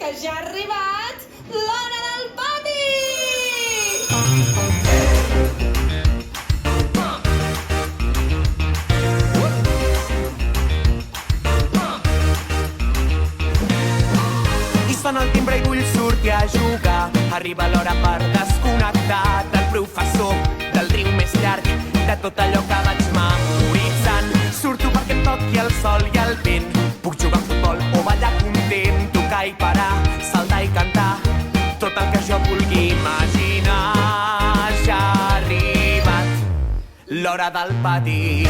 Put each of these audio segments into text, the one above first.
que ja ha arribat l'hora del pati! I sona el timbre i vull sortir a jugar. Arriba l'hora per desconnectar del professor, del riu més llarg, de tot allò que vaig memoritzant. Surto perquè em toqui el sol i el vent. Puc jugar a futbol o ballar content, tocar i parar, saltar i cantar, tot el que jo vulgui imaginar. Ja ha arribat l'hora del pati.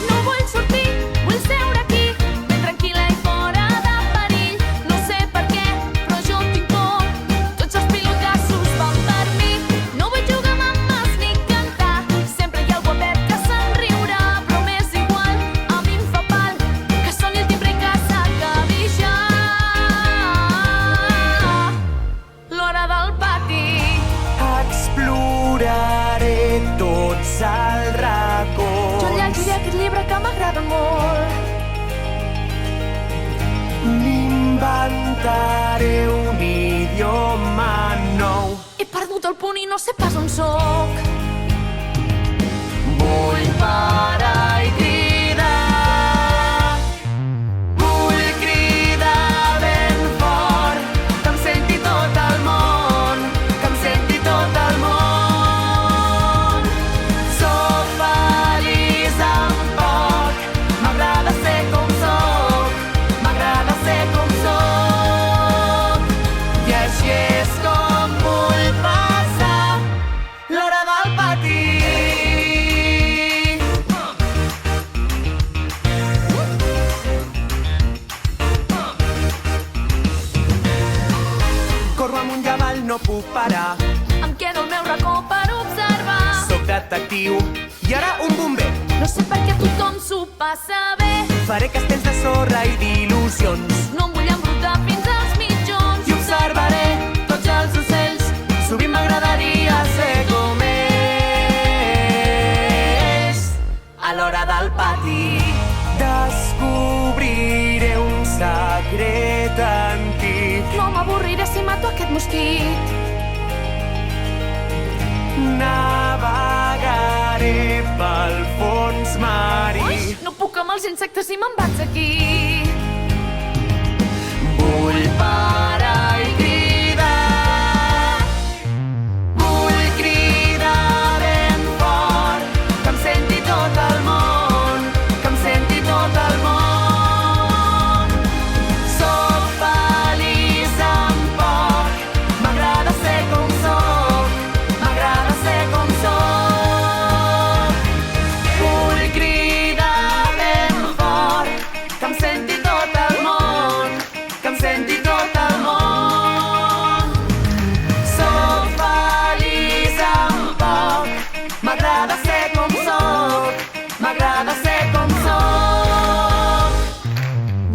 No vull sortir, vull seure aquí, ben tranquil·la i fora de perill. No sé per què, però jo tinc por, tots els pilotazos van per mi. No vull jugar amb mames ni cantar, sempre hi ha algú a pet que se'n riurà. Però m'és igual, a mi em fa pal que soni el timbre i que s'acabi ja l'hora del pati. Exploraré tots els racons. Jo llegiré aquest llibre que m'agrada molt. M'inventaré un idioma nou. He perdut el punt i no sé pas on soc. Vull parar i cridar. Vull cridar ben fort, que em senti tot el món, que em senti tot el món. Soc feliç amb poc, m'agrada ser com soc, m'agrada ser com soc. I així és com vull passar l'hora del pati. Corro amunt i avall, no puc parar. Em quedo al meu racó per observar. Soc detectiu i ara un bomber. No sé per què tothom s'ho passa bé. Faré castells de sorra i d'il·lusions. No em vull embrutar fins als mitjons. I observaré tots els ocells. Sovint m'agradaria ser com ells. A l'hora del pati descobriré un secret antic. No m'avorriré si mato aquest mosquit. Navegaré pel fons marí. Ui, no puc amb els insectes i me'n vaig aquí. Vull parar i cridar. Vull cridar ben fort, que em senti tot el món, que em senti tot el món. Soc feliç amb poc, m'agrada ser com soc, m'agrada ser com soc. Vull cridar ben fort, que em senti tot el món, que em senti tot el món. Soc feliç amb poc, m'agrada ser com soc, m'agrada ser com soc.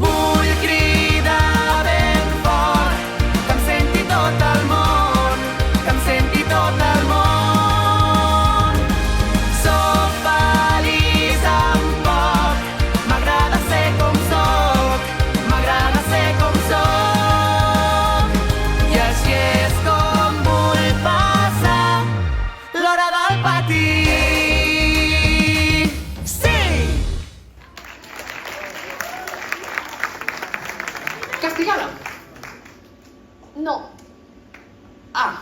Vull cridar ben fort, que em senti tot el món, que em senti tot el món. Soc feliç amb poc, m'agrada ser com soc, m'agrada ser com soc. I així és com vull passar l'hora del pati. Sí! Castigada? No. Ah.